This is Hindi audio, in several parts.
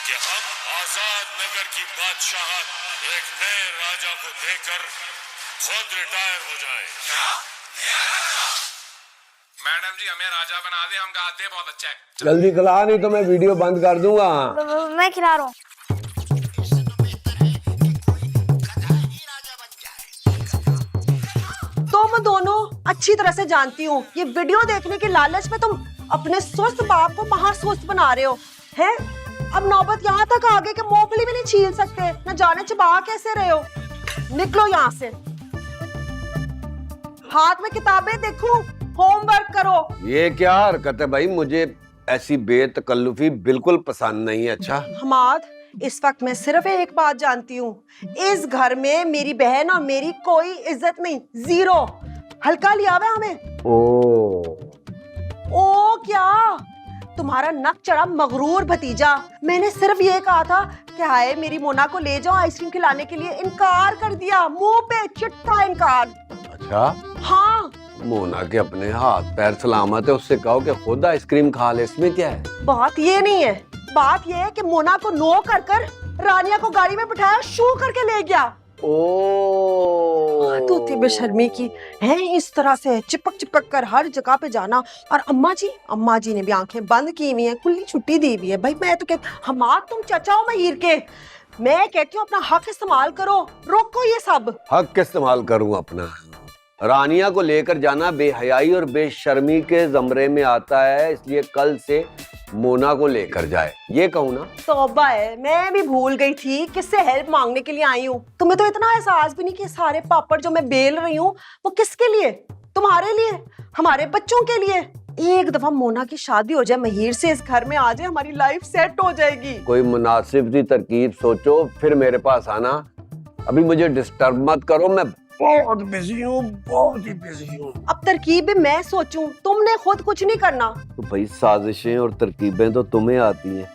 कि हम आजाद नगर की बादशाहत एक नए राजा को देकर खुद रिटायर हो जाएं। मैडम जी हमें राजा बना दे, हम गाते हैं बहुत अच्छा है। जल्दी खिला, नहीं तो मैं वीडियो बंद कर दूंगा। मैं खिला रहा हूँ। तुम दोनों अच्छी तरह से जानती हूँ ये वीडियो देखने के लालच में तुम अपने स्वस्थ बाप को महास्वस्थ बना रहे हो हैं। अब नौबत यहाँ तक आ गई कि मूंगफली भी नहीं छील सकते, न जाने चबा कैसे रहे हो। निकलो यहाँ से, हाथ में किताबें देखूं, होमवर्क करो। ये क्या हरकत है भाई, मुझे ऐसी बेतकल्लुफी बिल्कुल पसंद नहीं है। अच्छा हमाद, इस वक्त मैं सिर्फ एक बात जानती हूँ, इस घर में मेरी बहन और मेरी कोई इज्जत नहीं, जीरो। हल्का लिया हुआ हमें। ओ क्या, तुम्हारा नक चढ़ा मगरूर भतीजा। मैंने सिर्फ ये कहा था कि हाय मेरी मोना को ले जाओ आइसक्रीम खिलाने के लिए, इनकार कर दिया, मुंह पे चिट्ठा इनकार। अच्छा हाँ, मोना के अपने हाथ पैर सलामत है, उससे कहो कि खुद आइसक्रीम खा ले, इसमें क्या है। बात ये नहीं है, बात ये है कि मोना को नो कर कर रानिया को गाड़ी में बिठाया, शू करके ले गया। तो थी बेशर्मी की है, इस तरह से चिपक चिपक कर हर जगह पे जाना। और अम्मा जी ने भी आंखें बंद की हुई हैं, खुली छुट्टी दी हुई है। भाई मैं तो कहती, हमारा तुम चचा हो महीर के, मैं कहती हूँ अपना हक इस्तेमाल करो, रोको ये सब। हक इस्तेमाल करूं अपना? रानिया को लेकर जाना बेहयाई और बेशर्मी के जमरे में आता है, इसलिए कल से मोना को लेकर जाए, ये कहूँ ना। तौबा है, मैं भी भूल गई थी किससे हेल्प मांगने के लिए आई हूँ। तुम्हें तो इतना एहसास भी नहीं कि सारे पापड़ जो मैं बेल रही हूँ वो किसके लिए, तुम्हारे लिए, हमारे बच्चों के लिए। एक दफा मोना की शादी हो जाए, महीर से इस घर में आ जाए, हमारी लाइफ सेट हो जाएगी। कोई मुनासिब सी तरकीब सोचो, फिर मेरे पास आना। अभी मुझे डिस्टर्ब मत करो, मैं बहुत बिजी हूँ, बहुत ही बिजी हूँ। अब तरकीब भी मैं सोचूं, तुमने खुद कुछ नहीं करना। तो भाई साजिशें और तरकीबें तो तुम्हें आती हैं,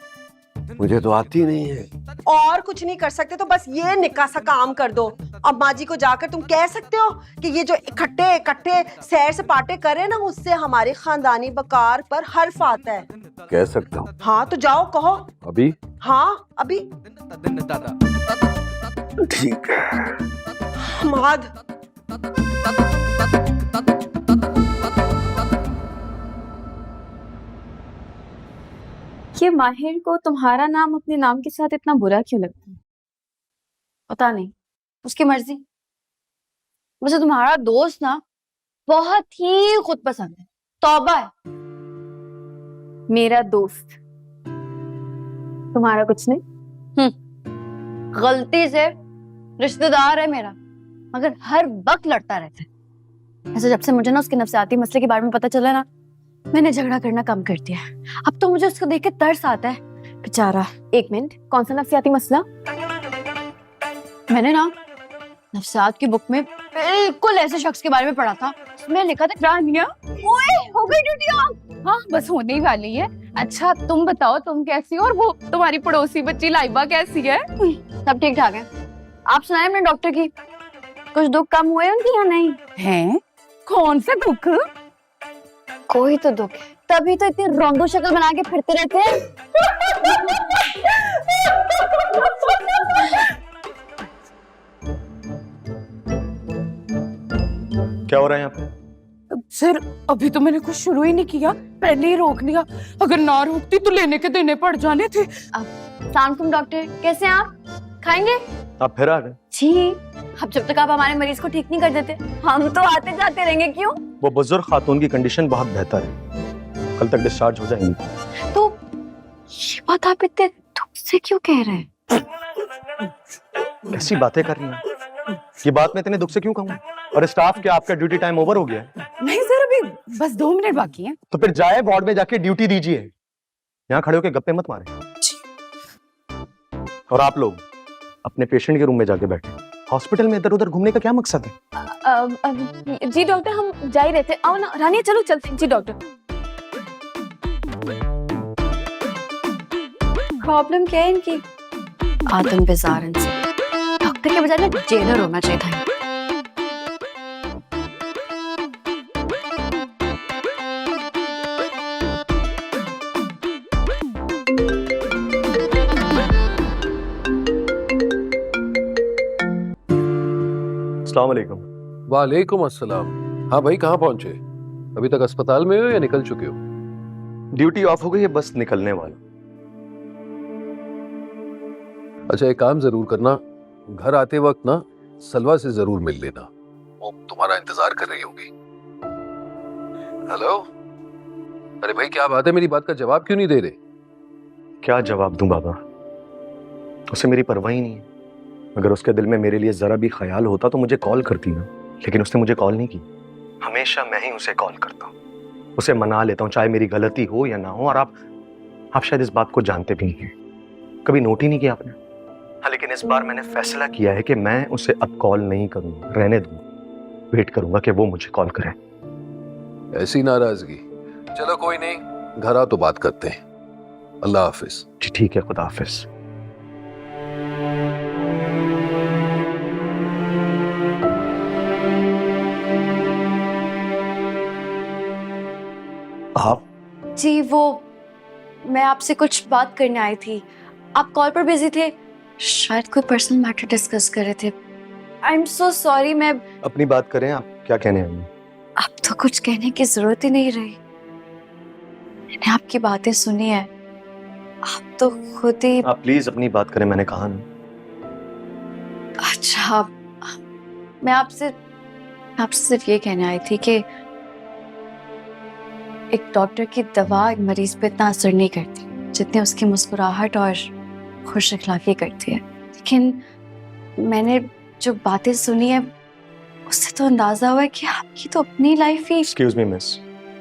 मुझे तो आती नहीं है। और कुछ नहीं कर सकते तो बस ये निक्का सा काम कर दो। अम्मा जी को जाकर तुम कह सकते हो कि ये जो इकट्ठे इकट्ठे सैर सपाटे करे ना, उससे हमारे खानदानी बकार पर हर्फ आता है। कह सकता हूँ? हाँ तो जाओ कहो। अभी? हाँ अभी। ठीक है। हमाद, ये माहिर को तुम्हारा नाम अपने नाम के साथ इतना बुरा क्यों लगता है? पता नहीं, उसकी मर्जी। मुझे तुम्हारा दोस्त ना बहुत ही खुद पसंद है। तौबा है, मेरा दोस्त, तुम्हारा कुछ नहीं। गलती से रिश्तेदार है मेरा, मगर हर वक्त लड़ता रहता है। ऐसे जब से मुझे ना उसके नफसियाती मसले के बारे में पता चला ना, मैंने झगड़ा करना कम कर दिया। अब तो मुझे उसको देख के तरस आता है, बेचारा। एक मिनट, कौन सा नफसियाती मसला? मैंने ना नफसियात की बुक में बिल्कुल ऐसे शख्स के बारे में पढ़ा था, उसमें लिखा था रानिया। ओए हो गई ड्यूटी ऑन। हाँ बस होने ही वाली है। अच्छा तुम बताओ, तुम कैसी हो और वो तुम्हारी पड़ोसी बच्ची लाइबा कैसी है? सब ठीक ठाक है। आप सुनाए अपने डॉक्टर की, कुछ दुख कम हुए उनकी या नहीं? हैं? कौन सा दुख? कोई तो दुख है, तभी तो इतनी रोंदो शक्ल बना के फिरते रहते हैं। क्या हो रहा है यहाँ पे? सर अभी तो मैंने कुछ शुरू ही नहीं किया, पहले ही रोक लिया। अगर ना रोकती तो लेने के देने पड़ जाने थे। सलाम डॉक्टर, कैसे हैं आप? खाएंगे? आप फिर आ गए? जी, अब जब तक आप हमारे मरीज को ठीक नहीं कर देते, हम तो आते जाते रहेंगे। क्यों? वो बुजुर्ग खातून की कंडीशन बहुत बेहतर है, कल तक डिस्चार्ज हो जाएंगी। तो ये बात आप इतने दुख से क्यों कह रहे हैं? कैसी बातें कर रही हैं? ये बात मैं इतने दुख से क्यों कहूँ? और स्टाफ क्या आपका ड्यूटी टाइम ओवर हो गया है? नहीं सर, अभी बस 2 मिनट बाकी हैं। तो फिर जाए वार्ड में जाके ड्यूटी दीजिए, यहाँ खड़े होकर गप्पे मत मारे। और आप लोग अपने पेशेंट के रूम में जाके बैठे। हॉस्पिटल में इधर उधर घूमने का क्या मकसद है? जी डॉक्टर, हम जा ही रहते। आओ ना रानिया, चलो चलते। जी डॉक्टर। प्रॉब्लम क्या है इनकी? आदम बेजार इंसान, डॉक्टर के बजाय ना जेलर होना चाहिए था। अस्सलाम वालेकुम। वालेकुम अस्सलाम। हाँ भाई, कहाँ पहुंचे? अभी तक अस्पताल में हो या निकल चुके हो? ड्यूटी ऑफ हो गई है, बस निकलने वाला। अच्छा, एक काम जरूर करना, घर आते वक्त ना सलवा से जरूर मिल लेना, वो तुम्हारा इंतजार कर रही होगी। हेलो, अरे भाई क्या बात है, मेरी बात का जवाब क्यों नहीं दे रहे? क्या जवाब दूं बाबा, उसे मेरी परवाह ही नहीं है। अगर उसके दिल में मेरे लिए जरा भी ख्याल होता तो मुझे कॉल करती ना, लेकिन उसने मुझे कॉल नहीं की। हमेशा मैं ही उसे कॉल करता हूँ, उसे मना लेता हूँ, चाहे मेरी गलती हो या ना हो। और आप शायद इस बात को जानते भी नहीं हैं, कभी नोट ही नहीं किया आपने। हाँ, लेकिन इस बार मैंने फैसला किया है कि मैं उसे अब कॉल नहीं करूंगा, रहने दूंगा, वेट करूंगा कि वो मुझे कॉल करे। ऐसी नाराजगी? चलो कोई नहीं, घर आओ तो बात करते हैं। अल्लाह हाफिज। जी ठीक है, खुदा हाफिज। आप? जी वो मैं आपसे कुछ बात करने आई थी। आप कॉल पर बिजी थे, शायद कोई पर्सनल मैटर डिस्कस कर रहे थे। I am so sorry. मैं अपनी बात करें, आप क्या कहने आए? अब तो कुछ कहने की जरूरत ही नहीं रही, मैंने आपकी बातें सुनी है, आप तो खुद ही। आप प्लीज अपनी बात करें, मैंने कहा ना। अच्छा, मैं आपसे सिर्फ ये कहने आई थी कि एक डॉक्टर की दवा एक मरीज पे इतना असर नहीं करती जितने उसकी मुस्कुराहट और खुश अखलाकी करती है। लेकिन मैंने जो बातें सुनी है उससे तो अंदाजा हुआ है कि आपकी तो अपनी लाइफ ही। एक्सक्यूज मी मिस,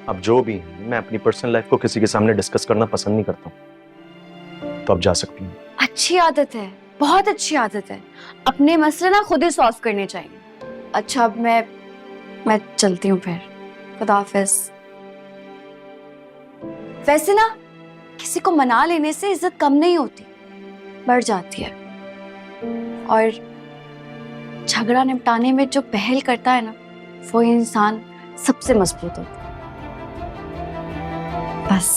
अब जो भी है, मैं अपनी पर्सनल लाइफ को किसी के सामने डिस्कस करना पसंद नहीं करता हूँ, तो आप जा सकती हैं। अच्छी आदत है, बहुत अच्छी आदत है। अपने मसले ना खुद ही सॉल्व करने चाहिए। अच्छा, अब मैं चलती हूँ फिर। खुदा हाफिज। वैसे ना किसी को मना लेने से इज्जत कम नहीं होती, बढ़ जाती है। और झगड़ा निपटाने में जो पहल करता है ना, वो इंसान सबसे मजबूत होता है। बस।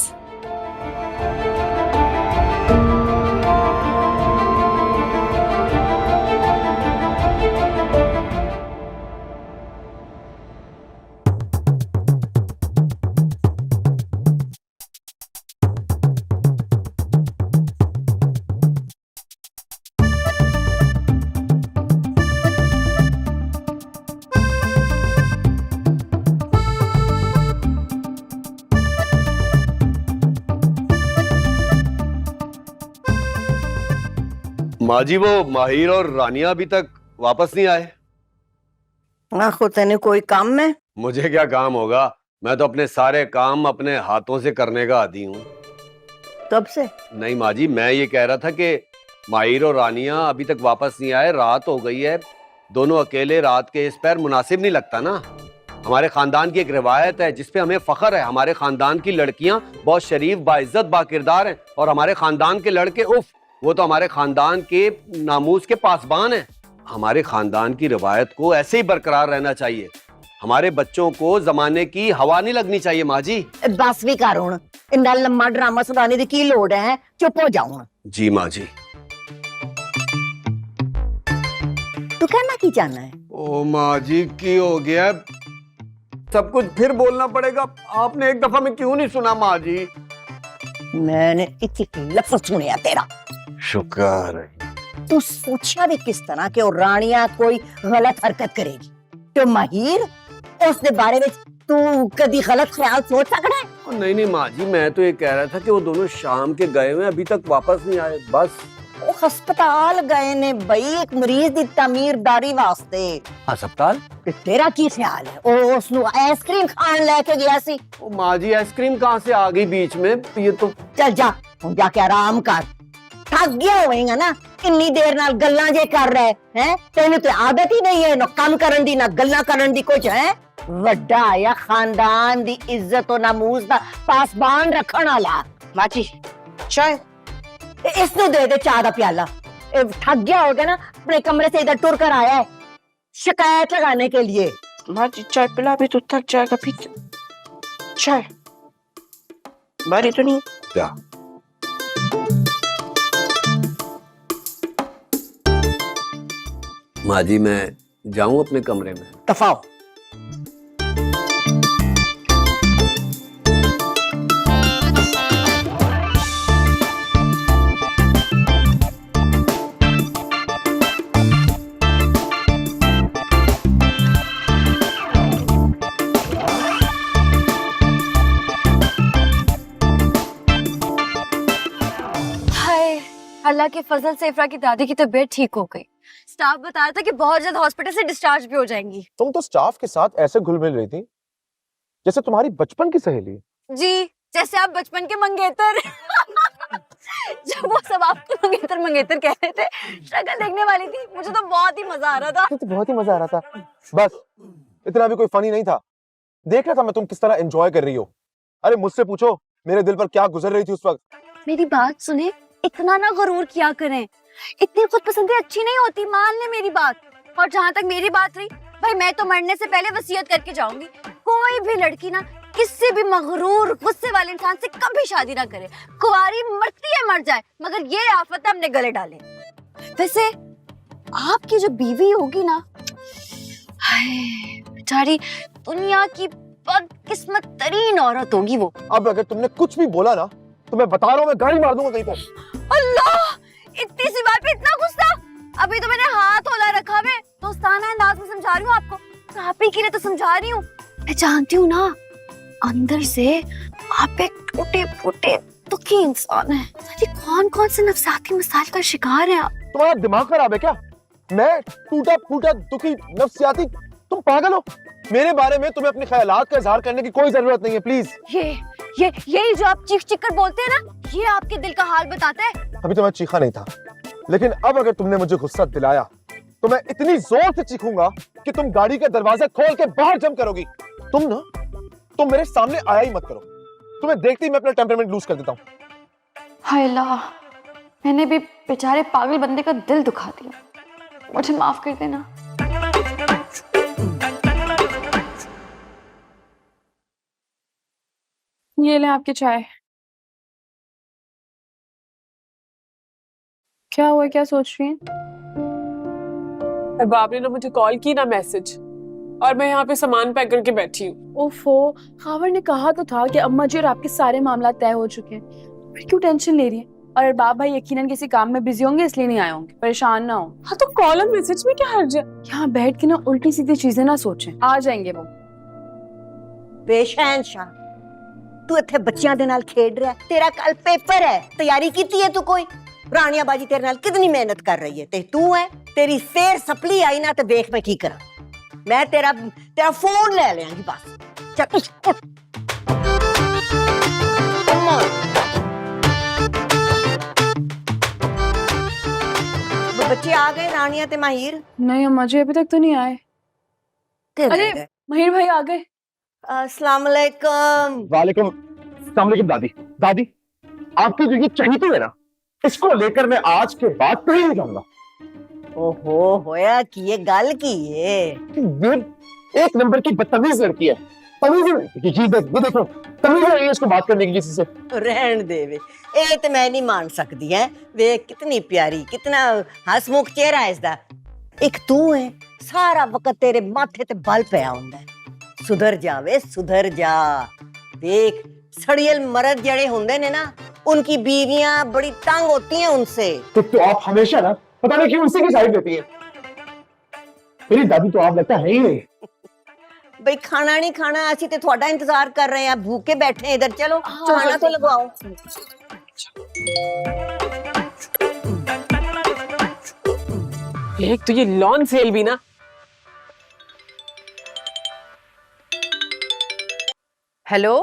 माँ जी, वो माहिर और रानिया अभी तक वापस नहीं आए। आखो तेने कोई काम है? मुझे क्या काम होगा, मैं तो अपने सारे काम अपने हाथों से करने का आदी हूँ। कब से? नहीं माँ जी, मैं ये कह रहा था कि माहिर और रानिया अभी तक वापस नहीं आए, रात हो गई है, दोनों अकेले रात के इस पैर मुनासिब नहीं लगता ना। हमारे खानदान की एक रिवायत है जिसपे हमें फख्र है, हमारे खानदान की लड़कियां बहुत शरीफ, बाइज्जत, बाकिरदार हैं, और हमारे खानदान के लड़के उफ, वो तो हमारे खानदान के नामूस के पासबान हैं। हमारे खानदान की रिवायत को ऐसे ही बरकरार रहना चाहिए। हमारे बच्चों को जमाने की हवा नहीं लगनी चाहिए माँ जी। बस भी कर हुण, इंदा लम्मा ड्रामा सुनाने दी की लोड़ है? चुप हो जाओ। जी माँ जी। तू कहना की चाहना है? ओ माँ जी, की हो गया, सब कुछ फिर बोलना पड़ेगा? आपने एक दफा में क्यों नहीं सुना माँ जी? मैंने एक लफ्ज सुनिया तेरा। शुक्र है। तू सोचा भी किस तरह के और रानिया कोई गलत हरकत करेगी? तो माहिर, उसके बारे में तू कभी गलत ख्याल सोच सकता है? नहीं माँ जी, मैं तो ये कह रहा था कि वो दोनों शाम के गए हुए, अभी तक वापस नहीं आए। बस वो अस्पताल गए ने बई, एक मरीज दी तमीरदारी वास्ते। अस्पताल? तेरा की ख्याल है ओ उसनु आइसक्रीम खान लेके गया सी? ओ माँ जी, आइसक्रीम कहाँ से आ गई बीच में? ये तो चल जा, जाके आराम कर, थक गया होएगा ना इन्नी देर नाल गल्लां जे कर रहे हैं। तेनू तो आदत ही नहीं है ना काम करन दी ना गल्लां करन दी कुछ है। वड्डा आया खानदान दी इज्जत और नामूस दा पासबान रखण वाला। माची चाय इसनु दे दे, चाय दा प्याला। थक गया होगा ना, अपने कमरे से इधर टुर कर आया है शिकायत लगाने के लिए। माची चाय पिला भी तो थक जाएगा फिर। चाय बारी तो नहीं क्या? माँ जी, मैं जाऊं अपने कमरे में? दफाओ। हाय, अल्लाह के फजल से इफ्रा की दादी की तबीयत ठीक हो गई। स्टाफ बता रहा था कि बहुत जल्द हॉस्पिटल से डिस्चार्ज भी हो जाएंगी। तुम तो स्टाफ के साथ ऐसे घुल मिल रही थी जैसे तुम्हारी बचपन की सहेली। जी, जैसे आप बचपन के मंगेतर। जब वो सब आपको मंगेतर मंगेतर कह रहे थे, शक्ल देखने वाली थी, मुझे तो बहुत ही मजा आ रहा था। तो बहुत ही मजा आ रहा था, बस इतना भी कोई फनी नहीं था। देख रहा था मैं तुम किस तरह एंजॉय कर रही हो। अरे मुझसे पूछो मेरे दिल पर क्या गुजर रही थी उस वक्त। मेरी बात सुने, इतना ना गरूर किया करें, इतनी खुद पसंदी अच्छी नहीं होती, मान ले मेरी बात। और जहाँ तक मेरी बात रही, भाई मैं तो मरने से पहले वसीयत करके जाऊंगी, कोई भी लड़की ना किसी भी मगरूर गुस्से वाले इंसान से कभी शादी ना करे। कुंवारी मरती है मर जाए, मगर ये आफत अपने गले डाले। वैसे आपकी जो बीवी होगी ना, बेचारी दुनिया की बदकिस्मत तरीन औरत होगी वो। अब अगर तुमने कुछ भी बोला ना तो मैं बता रहा हूँ मैं गाड़ी मार दूंगा कहीं पर। अल्लाह, इतनी सी बात पे इतना गुस्सा। अभी तो मैंने हाथ होला रखा है, दोस्ताना अंदाज में समझा रही हूँ आपको, आप ही के लिए तो समझा रही हूँ। मैं जानती हूँ ना, अंदर से आप एक टूटे फूटे दुखी इंसान है। कौन कौन से नफसाती मसाइल का शिकार है आप? तुम्हारा दिमाग खराब है क्या? मैं टूटा फूटा दुखी नफ्सियाती? तुम पागल हो? मेरे बारे में तुम्हें अपने ख्यालात का इजहार करने की कोई जरूरत नहीं है, प्लीज। ये जो आप चीख कर बोलते हैं ना, ये आपके दिल का हाल बताता है। अभी तो मैं चीखा नहीं था, लेकिन अब अगर तुमने मुझे गुस्सा दिलाया तो मैं इतनी जोर से चीखूंगा कि तुम गाड़ी का दरवाजा खोल के बाहर जंप करोगी। तुम मेरे सामने आया ही मत करो, तुम्हें देखते ही मैं अपना टेम्परामेंट लूज कर देता हूँ। हाय अल्लाह, मैंने भी बेचारे पागल बंदे का दिल दुखा दिया, मुझे माफ कर देना। ये ले आपकी चाय। क्या हुआ, क्या सोच रही हैं? बाप ने ना मुझे कॉल की ना मैसेज, और मैं यहाँ पे सामान पैक करके बैठी हूँ। ओफो, खावर ने कहा तो था कि अम्मा जी और आपके सारे मामला तय हो चुके हैं, फिर क्यों टेंशन ले रही है? और अरबाब भाई यकीनन किसी काम में बिजी होंगे, इसलिए नहीं आए होंगे, परेशान ना हो। हाँ तो कॉल और मैसेज में क्या हर्ज है? यहाँ बैठ के ना उल्टी सीधी चीजें ना सोचें, आ जाएंगे वो। बेशैन शाह, तू इत्थे बच्चियां दे नाल खेड रहा है, तेरा कल पेपर है, तैयारी कीती है तू कोई? रानिया बाजी तेरे नाल कितनी मेहनत कर रही है, ते तू है तेरी फेर सपली आई ना ते देख मैं की करा। मैं तेरा फोन ले लेंगी बस। चल उठ। बच्चे आ गए रानिया ते माहिर? नहीं अम्मा जी, अभी तक तो नहीं आए। अरे माहिर भाई आ गए। अस्सलाम वालेकुम। वालेकुम अस्सलाम वालेकुम। दादी आपकी जो ये चहीती है ना, इसको लेकर मैं आज के बाद कहीं नहीं जाऊंगा। ओहो, होया कि ये गल की है? ये एक नंबर की बदतमीज लड़की है। तमीज जी देखो, तमीज नहीं है इसको बात करने की किसी से। रहन दे वे, ए ते मैं नहीं मान सकती है। वे कितनी प्यारी, कितना हसमुख चेहरा है इसदा। एक तू है, सारा वक्त तेरे माथे ते बल पया हुंदा है। सुधर जा वे, सुधर जा। देख सड़ियल मर्द जड़े होंदे ने ना, उनकी बीवियां बड़ी तंग होती हैं उनसे। तो आप हमेशा ना पता नहीं क्यों उसी की साइड लेती है। मेरी दादी तो आप लगता है ही नहीं। भाई खाना नहीं खाना, ऐसी ते थोड़ा इंतजार कर रहे हैं, भूखे बैठे हैं इधर। चलो खाना तो लगवाओ। एक तो ये लॉन सेल भी ना। हेलो,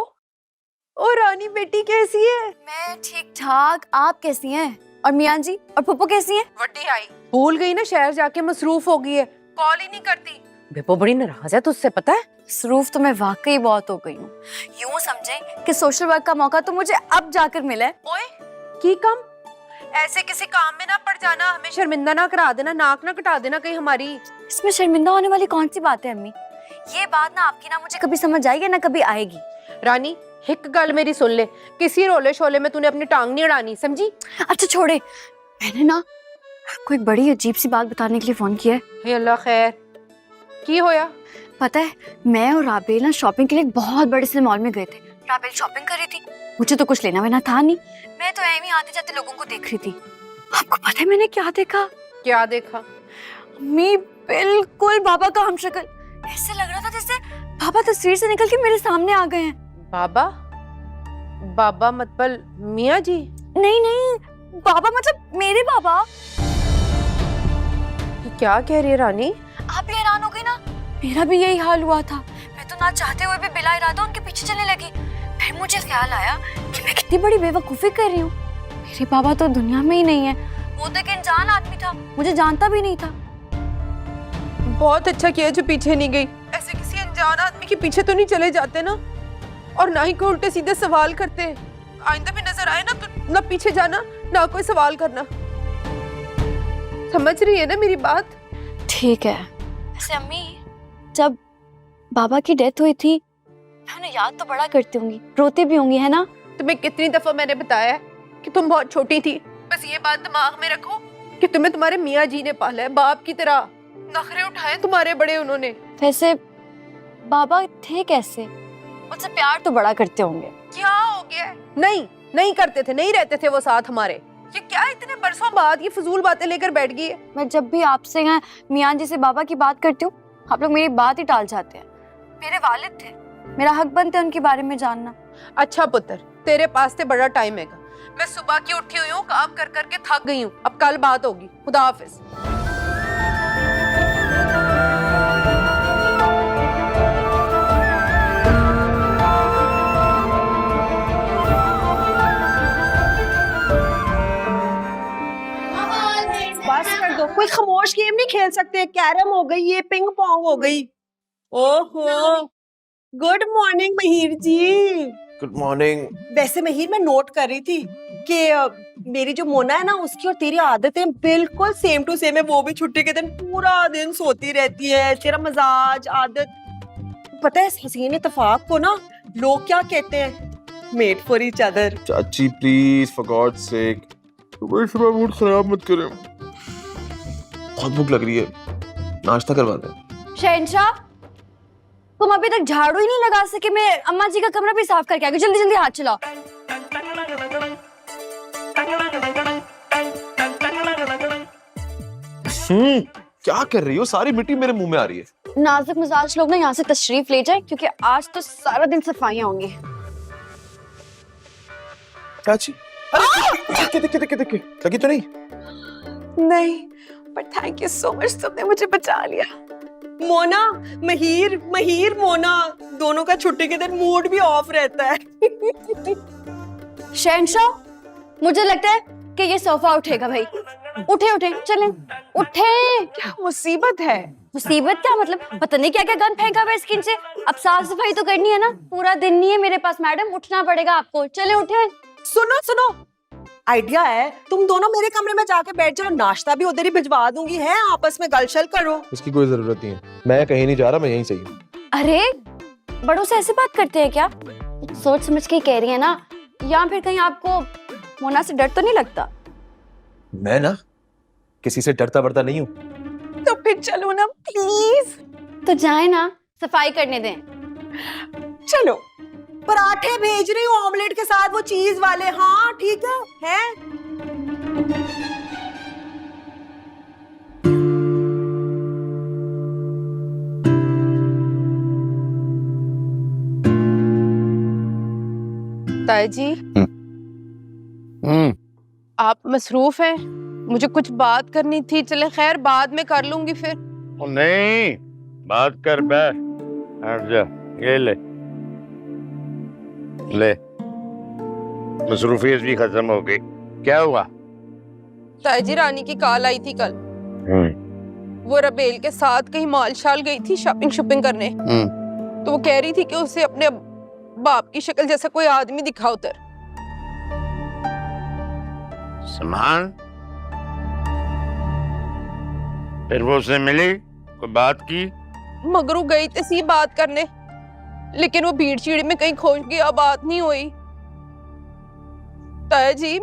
ओ रानी बेटी कैसी है? मैं ठीक ठाक, आप कैसी हैं? और मियां जी और पप्पू कैसी हैं? वड्डी आई भूल गई ना, शहर जाके मसरूफ हो गई है, कॉल ही नहीं करती। बेपो बड़ी नाराज है तुझसे, पता है? मसरूफ तो मैं वाकई बहुत हो गई हूँ। यूं समझें कि सोशल वर्क का मौका तो मुझे अब जाकर मिला है। ओए की कम, ऐसे किसी काम में ना पड़ जाना, हमें शर्मिंदा ना करा देना, नाक ना कटा देना कहीं हमारी। इसमें शर्मिंदा होने वाली कौन सी बात है अम्मी? ये बात ना आपकी ना मुझे कभी समझ आएगी ना कभी आएगी। रानी एक गल मेरी सुन ले, किसी रोले शोले में तूने अपनी टांग नहीं अड़ानी, समझी? अच्छा छोड़े, मैंने ना आपको एक बड़ी अजीब सी बात बताने के लिए फोन किया है। हे अल्लाह खैर। की होया? पता है, मैं और राबेल ना शॉपिंग के लिए एक बहुत बड़े से मॉल में गए थे। राबेल शॉपिंग कर रही थी, मुझे तो कुछ लेना वेना था नहीं, मैं तो ऐਵੇਂ आते जाते लोगों को देख रही थी। आपको पता है मैंने क्या देखा? क्या देखा? मी बिल्कुल बाबा का हमशक्ल, ऐसे लग रहा था जैसे बाबा तस्वीर से निकल के मेरे सामने आ गए हैं। बाबा? बाबा मतलब मियाँ जी? नहीं नहीं, बाबा मतलब मेरे बाबा। ये क्या कह रही है रानी? आप भी हैरान हो गई ना, मेरा भी यही हाल हुआ था। मैं तो ना चाहते हुए भी बिला इरादा उनके पीछे चलने लगी। फिर मुझे ख्याल आया कि मैं कितनी बड़ी बेवकूफी कर रही हूँ। मेरे बाबा तो दुनिया में ही नहीं है, वो तो एक अनजान आदमी था, मुझे जानता भी नहीं था। बहुत अच्छा किया जो पीछे नहीं गई। ऐसे किसी अनजान आदमी के पीछे तो नहीं चले जाते ना, और ना ही कोई उल्टे सीधे सवाल करते। आइंदा भी नजर आए ना तो ना पीछे जाना ना कोई सवाल करना। समझ रही है ना मेरी बात? ठीक है। वैसे अम्मी, जब बाबा की डेथ हुई थी मैं उन्हें याद तो बड़ा करती होंगी, रोती भी होंगी, है ना? तुम्हें कितनी दफा मैंने बताया है कि तुम बहुत छोटी थी। बस ये बात दिमाग में रखो कि तुम्हें तुम्हारे मियाँ जी ने पाला है, बाप की तरह। नखरे उठाए तुम्हारे बड़े उन्होंने। वैसे बाबा थे कैसे? मुझसे प्यार तो बड़ा करते होंगे। क्या हो गया? नहीं नहीं करते थे, नहीं रहते थे वो साथ हमारे। ये क्या इतने बरसों बाद ये फजूल बातें लेकर बैठ गई है? मैं जब भी आपसे या मियाँ जी से बाबा की बात करती हूँ, आप लोग मेरी बात ही टाल जाते हैं। मेरे वालिद थे, मेरा हक बनता है उनके बारे में जानना। अच्छा पुत्र, तेरे पास ते बड़ा टाइम है। मैं सुबह की उठी हुई हूँ, काम कर करके थक गई हूँ। अब कल बात होगी। खुदा हाफिज। बस कर दो, कोई खामोश गेम नहीं खेल सकते? कैरम हो गई, ये पिंग पोंग हो गई। ओहो, गुड मॉर्निंग महिर जी। Good morning. वैसे महिर, मैं नोट कर रही थी कि मेरी जो मोना है ना, उसकी और तेरी आदतें बिल्कुल सेम टू सेम है। वो भी छुट्टी के दिन पूरा दिन सोती रहती है। तेरा मजाज, आदत। पता है इस हसीन इत्तेफाक को ना लोग क्या कहते हैं? Made for each other. चाची प्लीज, फॉर गॉड्स सेक, सुबह मूड खराब मत करें। बहुत भूख लग रही है, नाश्ता करवा दें। शहनशाह, तुम अभी तक झाड़ू ही नहीं लगा सके। मैं अम्मा जी का कमरा भी साफ करके आ गई, जल्दी जल्दी हाथ चलाओ। क्या कर रही हो? सारी मिट्टी मेरे मुंह में आ रही है। नाजुक मिजाज लोग ना यहाँ से तशरीफ ले जाए, क्योंकि आज तो सारा दिन सफाइयाँ होंगी। चाची, अरे देखे लगी तो नहीं? नहीं, पर थैंक यू सो मच, तुमने मुझे बचा लिया। मोना, महिर मोना दोनों का छुट्टी के दिन मूड भी ऑफ रहता है। शहनशाह, मुझे लगता है कि ये सोफा उठेगा भाई। उठे उठे चलें, उठे। क्या मुसीबत है? मुसीबत क्या मतलब? पता नहीं क्या क्या गंद फेंका हुआ है स्किन से। अब साफ सफाई तो करनी है ना, पूरा दिन नहीं है मेरे पास मैडम, उठना पड़ेगा आपको। चले उठे। सुनो, आइडिया है, तुम दोनों मेरे कमरे में जाके बैठ जाओ, नाश्ता भी उधर ही भिजवा दूंगी। है, आपस में गलशल करो। इसकी कोई जरूरत नहीं है, मैं कहीं नहीं जा रहा, मैं यहीं सही हूँ। अरे बड़ों से ऐसे बात करते हैं क्या? सोच समझ के कह रही है ना, या फिर कहीं आपको मोना से डर तो नहीं लगता? मैं ना किसी से डरता वरता नहीं हूँ। तो फिर चलो ना प्लीज। तो जाए ना, सफाई करने दें। चलो। पराठे भेज रही हूँ ऑमलेट के साथ, वो चीज वाले। हाँ ठीक है? ताया जी, आप मसरूफ हैं? मुझे कुछ बात करनी थी। चले खैर, बाद में कर लूंगी फिर। नहीं, बात कर बैठ। जा, ये ले मसरूफियत भी खत्म हो गई। क्या हुआ? ताया जी, रानी की कॉल आई थी कल। वो रबेल के साथ कहीं मॉल शाल गई थी शॉपिंग करने। तो वो कह रही थी कि उसे अपने बाप की शक्ल जैसा कोई आदमी दिखा उधर। समान? फिर वो उससे मिली, कोई बात की? मगरू गई थी सी बात करने, लेकिन वो भीड़ चीड़ में कहीं खोज गया, बात नहीं हुई। ताया जी,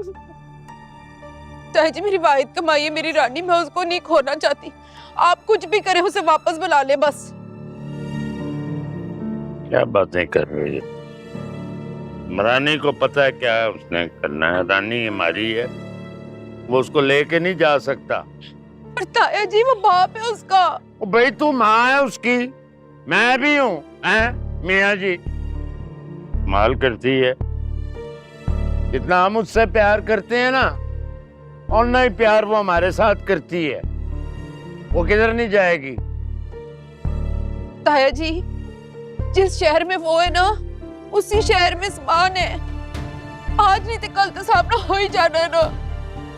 मेरी वाहिद कमाई है मेरी रानी, मैं उसको नहीं खोना चाहती। आप कुछ भी करें उसे वापस बुला ले बस। क्या बातें कर रही है? रानी को पता है क्या उसने करना है। रानी हमारी है, वो उसको लेके नहीं जा सकता। पर ताया जी वो बाप है उसका। ओ भाई तू माँ है उसकी, मैं भी हूँ मियाँ जी। माल करती है, जितना हम उससे प्यार करते हैं ना, और ना ही प्यार वो हमारे साथ करती है। वो किधर नहीं जाएगी। ताया जी जिस शहर में वो है ना, उसी शहर में ईमान है। आज नहीं तो कल तो सामना हो ही जाना है ना।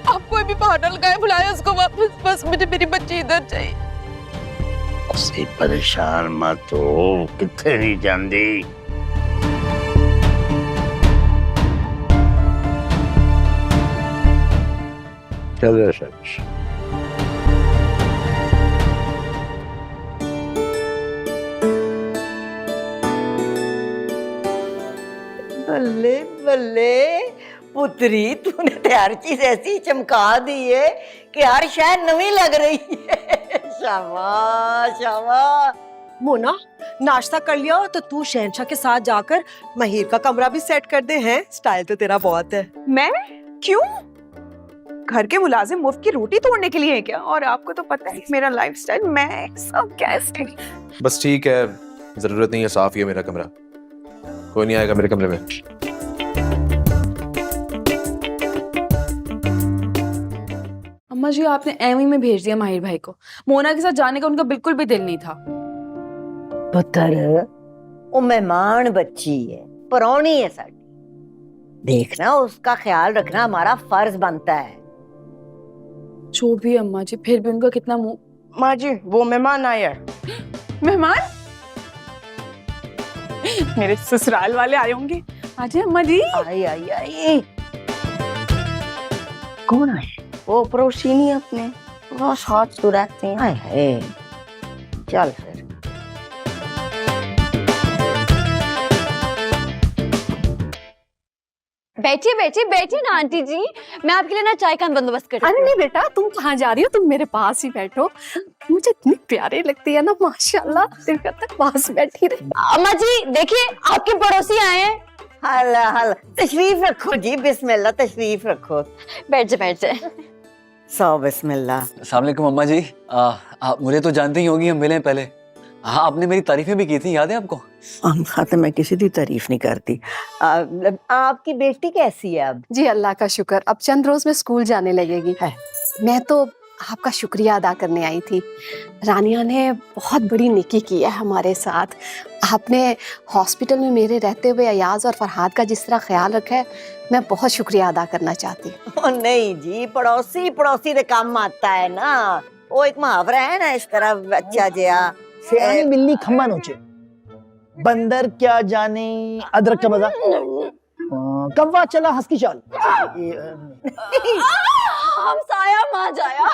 आप कोई भी बहाना लगाए बुलाए उसको वापस, बस मुझे मेरी बच्ची इधर चाहिए। उसे परेशान मत हो, कितने नहीं जानती। चलो शाबाश। बल्ले बल्ले पुत्री, तूने तो हर चीज ऐसी चमका दी है कि हर शहर नवी लग रही है। शाबाश शाबाश। मोना नाश्ता कर लिया तो तू शहंशाह के साथ जाकर महिर का कमरा भी सेट कर दे। हैं स्टाइल तो तेरा बहुत है। मैं क्यों? घर के मुलाजिम मुफ्त की रोटी तोड़ने के लिए है क्या? और आपको तो पता है मेरा लाइफस्टाइल, मैं सब कैसे। बस ठीक है, जरूरत नहीं है, साफ ही है मेरा कमरा, कोई नहीं आएगा मेरे कमरे में। अम्मा जी आपने एवं में भेज दिया माहिर भाई को। मोना के साथ जाने का उनका बिल्कुल भी दिल नहीं था। पुत्र वो मेहमान बच्ची है, परौनी है साडी। देखना उसका ख्याल रखना हमारा फर्ज बनता है। जो भी अम्मा जी, फिर भी उनका कितना मुंह। माँ जी वो मेहमान आया। मेहमान? मेरे ससुराल वाले आए होंगे। आजे अम्मा जी। आई आई आई। कौन है? वो पड़ोसी नहीं अपने, वो साथ तो रहते हैं। हाय हाय, चल फिर। बैठिए बैठिए बैठिए ना आंटी जी, मैं आपके लिए ना चाय का बंदोबस्त करती हूँ। अरे नहीं बेटा, तुम कहाँ जा रही हो? तुम मेरे पास ही बैठो, मुझे इतनी प्यारी लगती है ना माशाल्लाह, दिल करता है पास बैठी रहे। अम्मा जी देखिए आपके पड़ोसी आए हैं। हला हला, तशरीफ रखो जी, बिस्मिल्लाह, तशरीफ रखो। बैठ जाए बैठ जाए। सो बिस्मिल्लाह। अस्सलाम वालेकुम अम्मा जी। आप मुझे तो जानती ही होगी, हम मिले पहले। हाँ आपने मेरी तारीफें भी की थी, याद है आपको? तो मैं किसी की तारीफ नहीं करती। आपकी बेटी कैसी है अब? जी अल्लाह का शुक्र, अब चंद रोज में स्कूल जाने लगेगी। है। मैं तो आपका शुक्रिया अदा करने आई थी। रानिया ने बहुत बड़ी नेकी की है हमारे साथ। आपने हॉस्पिटल में मेरे रहते हुए अयाज और फरहाद का जिस तरह ख्याल रखा है, मैं बहुत शुक्रिया अदा करना चाहती हूँ। नहीं जी, पड़ोसी पड़ोसी के काम आता है ना। वो एक मुहावरा है ना इस तरह, बच्चा जया सियानी बिल्ली खम्मा नोचे, बंदर क्या जाने अदरक का मजा, कव्वा चला हंस की चाल। हम साया मां जाया।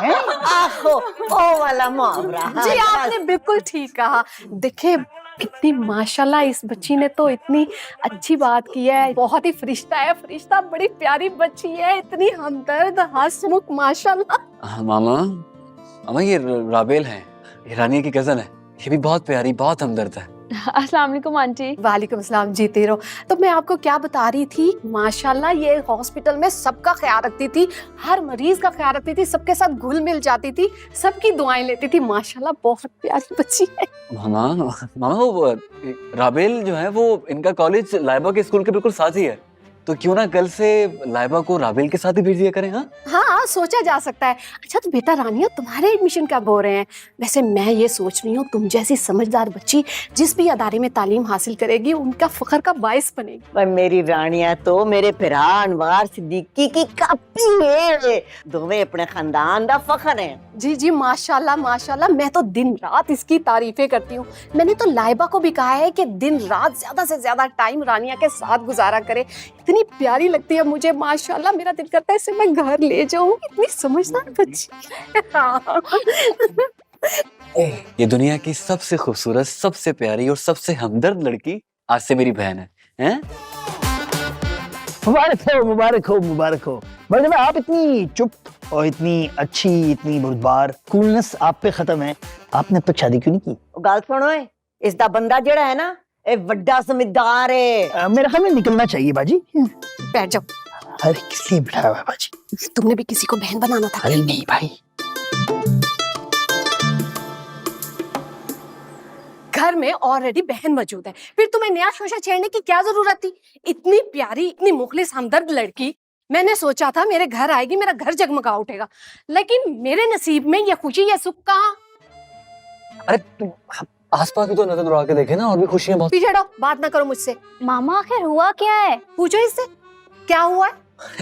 आहो, ओ वाला मुहावरा। जी आपने बिल्कुल ठीक कहा। देखिए कितनी माशाल्लाह इस बच्ची ने तो इतनी अच्छी बात की है। बहुत ही फरिश्ता है, फरिश्ता, बड़ी प्यारी बच्ची है, इतनी हमदर्द, हंसमुख माशाल्लाह। मामा ये राबेल है, ये रानिया की कजन है। ये भी बहुत प्यारी, बहुत हमदर्द है। अस्सलाम वालेकुम आंटी। वालेकुम अस्सलाम, जीते रहो। तो मैं आपको क्या बता रही थी, माशाल्लाह ये हॉस्पिटल में सबका ख्याल रखती थी, हर मरीज का ख्याल रखती थी, सबके साथ घुल मिल जाती थी, सबकी दुआएं लेती थी। माशाल्लाह बहुत प्यारी बच्ची है। मामा वो राबेल जो है वो इनका कॉलेज लाइबा के स्कूल के बिल्कुल साथ ही है, तो क्यों ना कल से लाइबा को राबेल के साथ ही भेज दिया करें। हाँ सोचा जा सकता है। अच्छा तो बेटा रानिया तुम्हारे एडमिशन कब हो रहे हैं? वैसे मैं ये सोच रही हूँ तुम जैसी समझदार बच्ची जिस भी अदारे में तालीम हासिल करेगी उनका फख्र का बाइस बनेगी। पर मेरी रानिया तो मेरे फिरा अनवार सिद्दीकी की कापी है, दोवें अपने खानदान का फख्र है। जी जी माशाल्लाह माशाल्लाह, मैं तो दिन रात इसकी तारीफें करती हूँ। मैंने तो लाइबा को भी कहा है कि दिन रात ज्यादा से ज्यादा टाइम रानिया के साथ गुजारा करे। इतनी प्यारी लगती है मुझे माशाल्लाह, मेरा दिल करता है इसे मैं घर ले जाऊं। इतनी समझदार बच्ची। ये दुनिया की सबसे खूबसूरत, सबसे प्यारी और सबसे हमदर्द लड़की आज से मेरी बहन है, हैं? मुबारक हो मुबारक हो मुबारक हो। मगर आप इतनी चुप और इतनी अच्छी, इतनी बुरदबार कूलनेस आप पे खत्म है, आपने अब तक शादी क्यों नहीं की? गल सुनो, इसका बंदा जेड़ा है ना, ये बड़ा समझदार है। मेरा ख्याल में निकलना चाहिए बाजी। बैठ जाओ। अरे किस लिए बिठाया हुआ है बाजी? तुमने भी किसी को बहन बनाना था। अरे नहीं भाई, घर में ऑलरेडी बहन मौजूद है, फिर तुम्हें नया शोशा छेड़ने की क्या जरूरत थी? इतनी प्यारी, इतनी मुखलिस, हमदर्द लड़की, मैंने सोचा था मेरे घर आएगी, मेरा घर जगमगा उठेगा, लेकिन मेरे नसीब में ये खुशी, ये सुख कहाँ? अरे तुम आसपास भी तो नजर दौड़ा के देखे ना, और भी खुशियां बहुत। पीछे हटो, बात ना करो मुझसे। मामा आखिर हुआ क्या है? पूछो इससे, क्या हुआ है?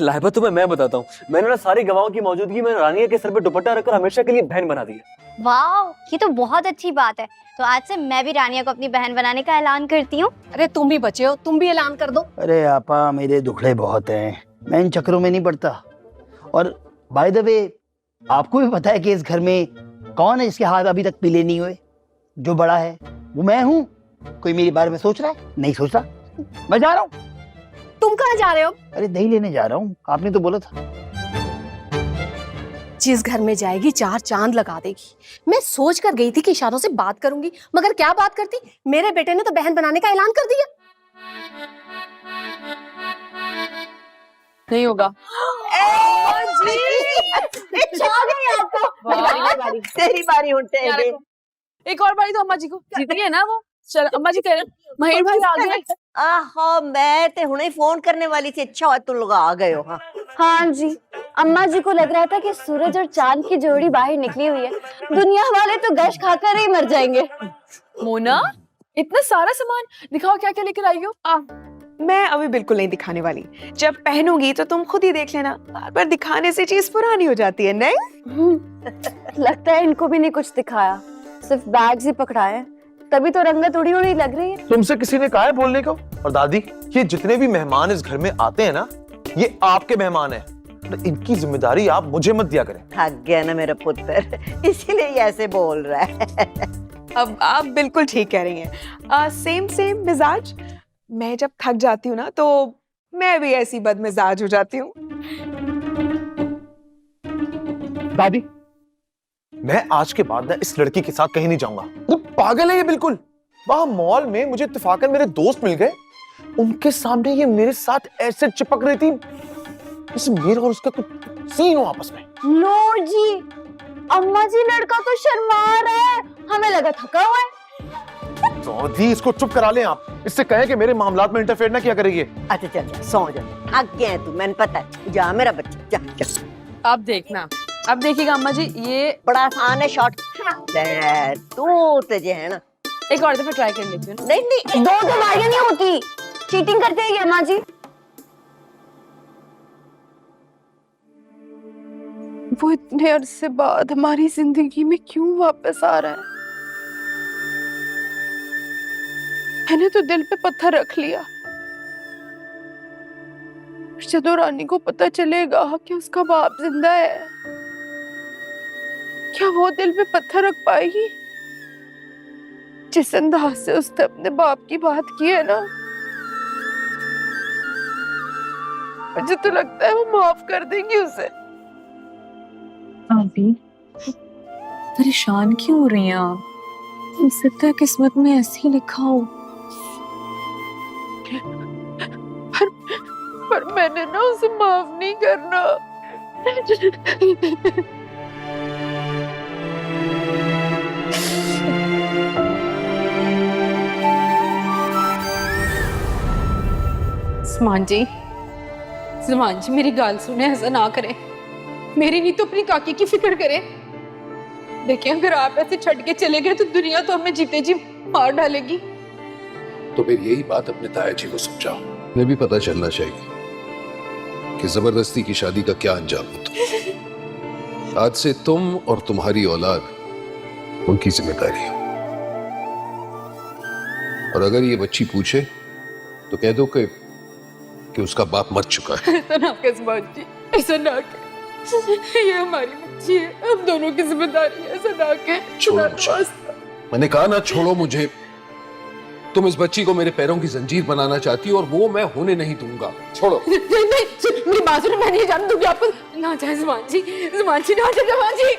लाइबा तुम्हें मैं बताता हूँ, मैंने ना सारी गवाहों की मौजूदगी में रानिया के सर पे दुपट्टा रखकर हमेशा के लिए बहन बना दिया। वाह, ये तो बहुत अच्छी बात है। तो आज से मैं भी रानिया को अपनी बहन बनाने का ऐलान करती हूँ। अरे तुम भी बचे हो, तुम भी ऐलान कर दो। अरे आपा मेरे दुखड़े बहुत हैं, मैं इन चक्करों में नहीं पड़ता। और बाय द वे, आपको भी पता है कि इस घर में कौन है जिसके हाथ अभी तक पीले नहीं हुए? जो बड़ा है वो मैं हूँ। कोई मेरे बारे में सोच रहा है? नहीं सोच रहा। मैं जा रहा हूँ। तुम कहाँ जा रहे हो? अरे दही लेने जा रहा हूँ, आपने तो बोला था। जिस घर में जाएगी 4 चांद लगा देगी। मैं सोच कर गई थी कि इशारों से बात करूंगी, मगर क्या बात करती, मेरे बेटे ने तो बहन बनाने का ऐलान कर दिया। नहीं होगा। तेरी बारी उठे। एक और बारी तो अम्मा जी को जीत गई है ना वो। चल अम्मा जी कह रहे हैं महेश भाई आ गए। आहो, मैं ते हुणे फोन करने वाली थी। अच्छा हुआ तुम लोग आ गए हो। हाँ हाँ जी, अम्मा जी को लग रहा था कि सूरज और चांद की जोड़ी बाहर निकली हुई है। दुनिया वाले तो गश खाकर ही मर जाएंगे। मोना, इतना सारा सामान दिखाओ, क्या क्या लेकर आई हो? मैं अभी बिल्कुल नहीं दिखाने वाली। जब पहनूंगी तो तुम खुद ही देख लेना। बार बार दिखाने से चीज पुरानी हो जाती है। नहीं लगता है इनको भी नहीं कुछ दिखाया, सिर्फ बैग्स ही पकड़ाए, तभी तो रंगत उड़ी उड़ी लग रही है। तुमसे किसी ने कहा है बोलने को? और दादी, ये जितने भी मेहमान इस घर में आते हैं ना, ये आपके मेहमान हैं। इनकी जिम्मेदारी आप मुझे मत दिया करें। थक गया ना मेरा पुत्र, इसीलिए ऐसे बोल रहा है। अब आप बिल्कुल ठीक कह रही हैं। सेम मिजाज। मैं जब थक जाती हूँ ना, तो मैं भी ऐसी बदमिजाज हो जाती हूँ। दादी, मैं आज के बाद ना इस लड़की के साथ कहीं नहीं जाऊंगा। तो पागल है ये बिल्कुल। वहां मॉल में मुझे इत्तेफाकन मेरे दोस्त मिल गए, उनके सामने ये मेरे साथ ऐसे चिपक रही थी जैसे मेरा और उसका कुछ सीन हो आपस में। लो जी, अम्मा जी लड़का तो शर्मा रहा है, हमें लगा थका हुआ है। दादी, इसको चुप करा लें आप। इससे कहें कि मेरे मामलात में इंटरफेयर ना किया करेगी। अच्छा चल जा, सो जा। थक गया है तू, मैंने पता है। जा मेरा बच्चा, जा जा। अब देखना, अब देखिएगा अम्मा जी, ये बड़ा आसान है शॉट। तू तुझे है ना, एक और दफा ट्राई कर लेती हूँ। नहीं नहीं, 2 दवाइयां नहीं होती, चीटिंग करते हैं ये अम्मा जी। वो इतने अरसे बाद हमारी जिंदगी में क्यों वापस आ रहा है? मैंने तो दिल पे पत्थर रख लिया। जदों रानी को पता चलेगा कि उसका बाप जिंदा है, क्या वो दिल पे पत्थर रख पाएगी? जिस अंदाज से उसने अपने बाप की बात की है ना, मुझे तो लगता है वो माफ कर देंगी उसे। अभी परेशान क्यों हो रही हैं आप? हो सकता है किस्मत में ऐसे ही लिखा हो। पर मैंने ना उसे माफ नहीं करना। सलमान जी मेरी गाल सुने, ऐसा ना करें। मेरी नहीं तो अपनी काकी की फिक्र करें। देखिए, अगर आप ऐसे छट के चले गए तो दुनिया तो हमें जीते जी मार डालेगी। तो फिर यही बात अपने ताया जी को समझाओ। उन्हें भी पता चलना चाहिए कि जबरदस्ती की शादी का क्या अंजाम होता। आज से तुम और तुम्हारी औलाद उनकी जिम्मेदारी है। और अगर ये बच्ची पूछे तो कह दो कि उसका बाप मर चुका है। ऐसा ना कह सलमान जी, ऐसा ना कह। ये हमारी बच्ची है, हम दोनों की जिम्मेदारी है, ऐसा ना कह। छोड़ो मुझे। मैंने कहा ना, छोड़ो मुझे। तुम इस बच्ची को मेरे पैरों की जंजीर बनाना चाहती हो और वो मैं होने नहीं दूंगा। छोड़ो। नहीं, मेरी बात सुनो, मैं नहीं जाने दूंगी आपको। ना जाए जुबान जी ना जाए जुबान जी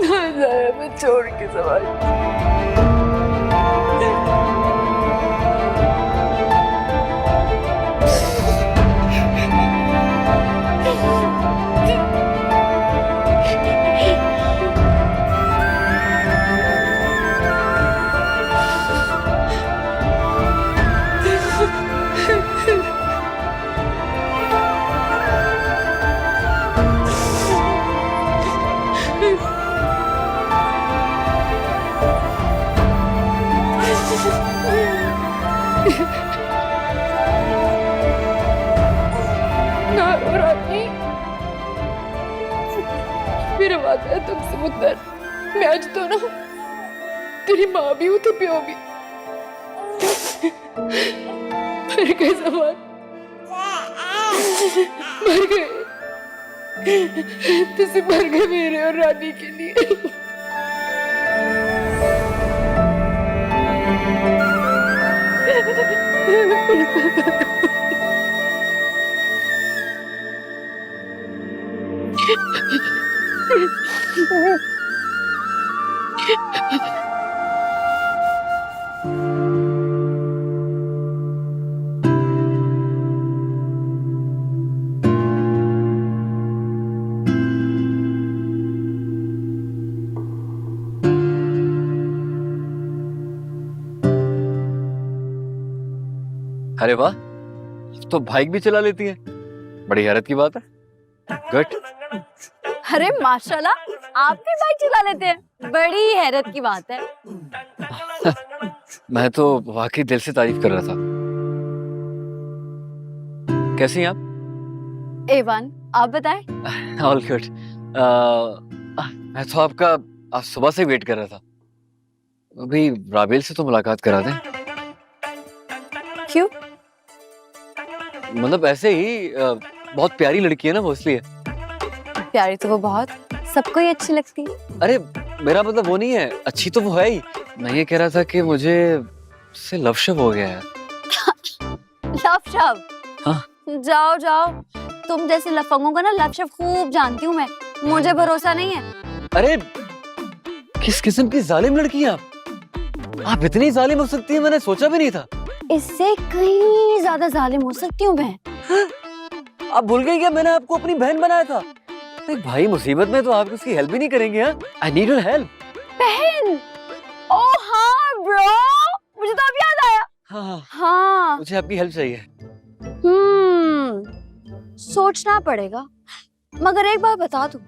ना जाए मैं छोड़ के जुबान ना रानी मेरा वादा है तुमसे मुद्दर मैं आज तो ना तेरी माँ भी हूँ तो प्यो भी मर गए जवान मर गए तुझे मर गए मेरे और रानी के लिए अरे वाह, तो बाइक भी चला लेती है, बड़ी हैरत की बात है। गुड। अरे माशाल्लाह आप भी बाइक चला लेते हैं, बड़ी हैरत की बात है। मैं तो वाकई दिल से तारीफ कर रहा था। कैसी हैं आप? A1, आप बताएं। All good. मैं तो आपका आज सुबह से वेट कर रहा था। अभी राबेल से तो मुलाकात करा दें। क्यों? मतलब ऐसे ही, बहुत प्यारी लड़की है ना वो, इसलिए। प्यारी तो वो बहुत, सबको ही अच्छी लगती है। अरे मेरा मतलब वो नहीं है, अच्छी तो वो है ही। मैं ये कह रहा था कि मुझे उससे लव शव हो गया है। लव शव? हाँ। जाओ जाओ, तुम जैसे लफंगों का ना लव शव खूब जानती हूँ मैं, मुझे भरोसा नहीं है। अरे किस किस्म की जालिम लड़की है आप इतनी जालिम हो सकती है, मैंने सोचा भी नहीं था। इससे कहीं ज्यादा जालिम हो सकती हूँ मैं। आप भूल गई क्या मैंने आपको अपनी बहन बनाया था? एक भाई मुसीबत में तो आप उसकी हेल्प भी नहीं करेंगे? I need your help. बहन? ओह हाँ ब्रो, मुझे तो अब याद आया। हाँ मुझे आपकी हेल्प चाहिए। सोचना पड़ेगा, मगर एक बात बता दूं,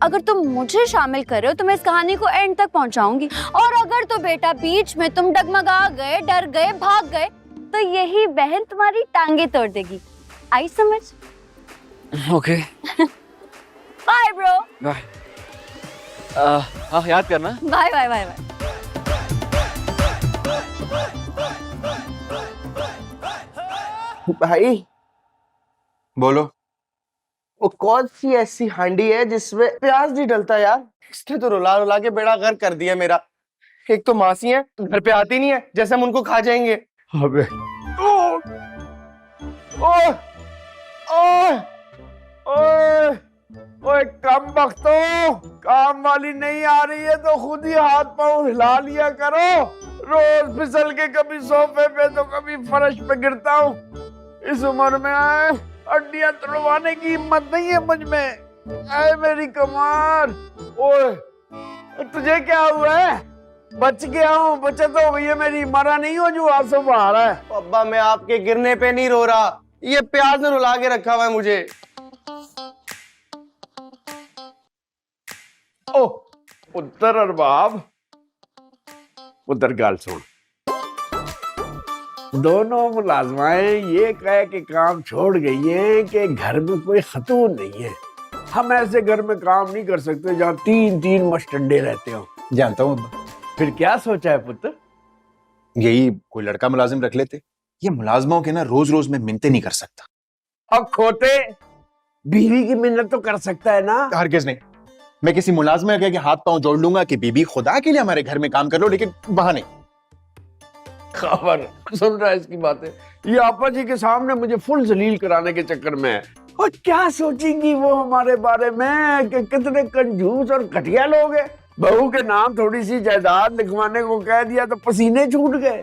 अगर तुम मुझे शामिल कर रहे हो तो मैं इस कहानी को एंड तक पहुंचाऊंगी, और अगर तो बेटा बीच में तुम डगमगा गए, डर गए, भाग गए, तो यही बहन तुम्हारी टांगे तोड़ देगी। आई समझ? ओके। Bye bro. बाय। हाँ याद करना। Bye bye bye bye. भाई बोलो, वो कौन सी ऐसी हांडी है जिसमें प्याज नहीं डलता यार? इसने तो रुला रुला के बेड़ा गर्क कर दिया मेरा। एक तो मासी है, घर पे आती नहीं है, जैसे हम उनको खा जाएंगे। अबे ओए कम बख्तो, काम वाली नहीं आ रही है तो खुद ही हाथ पांव हिला लिया करो। रोज फिसल के कभी सोफे पे तो कभी फर्श पे गिरता हूँ। इस उम्र में आए हड्डियां तोड़वाने की हिम्मत नहीं है मुझ में। आए मेरी कमार। ओए तुझे क्या हुआ है? बच गया हूँ, बचत हो गई है मेरी, मरा नहीं हो जो आंसू बहा रहा है। अब्बा मैं आपके गिरने पे नहीं रो रहा, ये प्याज ने रुला के रखा हुआ है मुझे। ओ पुत्र अरबाब, पुत्र गाल सुन, दोनों मुलाजमाएं ये कह के काम छोड़ गई हैं कि घर में कोई खतून नहीं है। हम ऐसे घर में काम नहीं कर सकते जहाँ 3-3 मस्टंडे रहते हो। जानता हूँ अब्बा। फिर क्या सोचा है पुत्र? यही कोई लड़का मुलाजिम रख लेते। ये मुलाजमों के ना रोज रोज में मिन्नतें नहीं कर सकता। अब खोते बीवी की मिन्नत तो कर सकता है ना? हरगिज नहीं। मैं किसी मुलाजमे के हाथ पांव जोड़ लूंगा कि बीबी खुदा के लिए हमारे घर में काम कर लो, लेकिन वहां नहीं। खबर सुन रहा है इसकी बातें। ये आपा जी के सामने मुझे फुल जलील कराने के चक्कर में है। और क्या सोचेंगी वो हमारे बारे में कि कितने कंजूस और घटिया लोग हैं। बहू के नाम थोड़ी सी जायदाद लिखवाने को कह दिया तो पसीने छूट गए।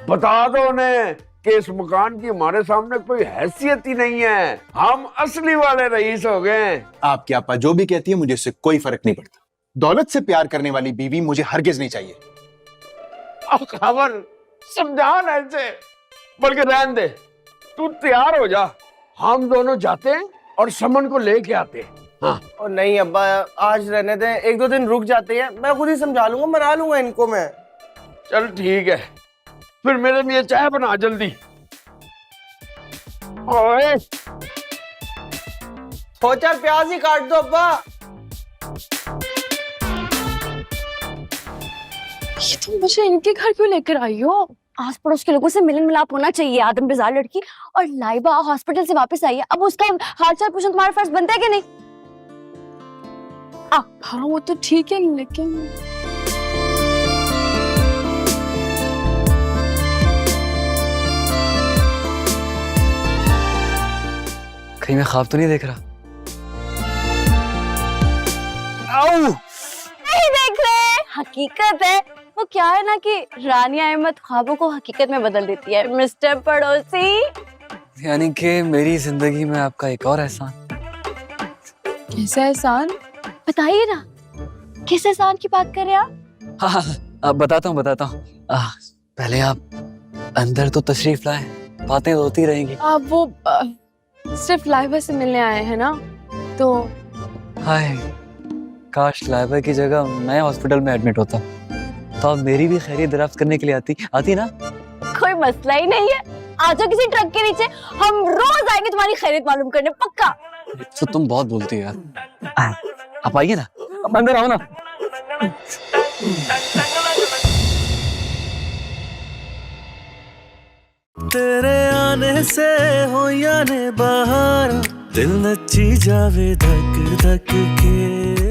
बता दो उन्हें कि इस मकान की हमारे सामने कोई हैसियत ही नहीं है, हम असली वाले रईस हो गए। आपकी आपा जो भी कहती है मुझे इससे कोई फर्क नहीं पड़ता। दौलत से प्यार करने वाली बीवी मुझे हरगिज नहीं चाहिए। अब खबर समझा ना इसे, बल्कि रहने दे, तू तैयार हो जा, हम दोनों जाते हैं और समन को लेके आते हैं। हाँ। और नहीं अब्बा, आज रहने दें, 1-2 दिन रुक जाते हैं, मैं खुद ही समझा लूंगा, मना लूंगा इनको मैं। चल ठीक है, फिर मेरे लिए चाय बना जल्दी। ओए 4 प्याज ही काट दो अब्बा। ये तुम मुझे इनके घर क्यों लेकर आई हो? आस पड़ोस के लोगों से मिलन मिलाप होना चाहिए। आदम बेजार लड़की, और लाइबा हॉस्पिटल से वापस आई है, अब उसका हालचाल पूछना तुम्हारा फर्ज बनता है कि नहीं? हाँ वो तो ठीक है, लेकिन कहीं मैं ख्वाब तो नहीं देख रहा? नहीं देख रहे, हकीकत है। वो क्या है ना कि रानिया अहमद ख्वाबों को हकीकत में बदल देती है मिस्टर पड़ोसी। यानी कि मेरी जिंदगी में आपका एक और एहसान। कैसा एहसान? बताइए ना, किस एहसान की बात कर रहे हैं आप? हाँ अब बताता हूँ। पहले आप अंदर तो तशरीफ लाए, बातें होती रहेंगी। आप वो सिर्फ लाइबा से मिलने आए हैं ना? तो हाय, काश लाइबा की जगह मैं हॉस्पिटल में एडमिट होता तो आप मेरी भी खैरियत दरियाफ्त करने के लिए आती ना? कोई मसला ही नहीं है, आ जाओ किसी ट्रक के नीचे, हम रोज आएंगे तुम्हारी खैरियत मालूम करने, पक्का। तो तुम बहुत बोलती हो यार। आप आइए ना, अब अंदर आओ ना। तेरे आने से हो या ने बाहर, दिल नची जावे धक धक के।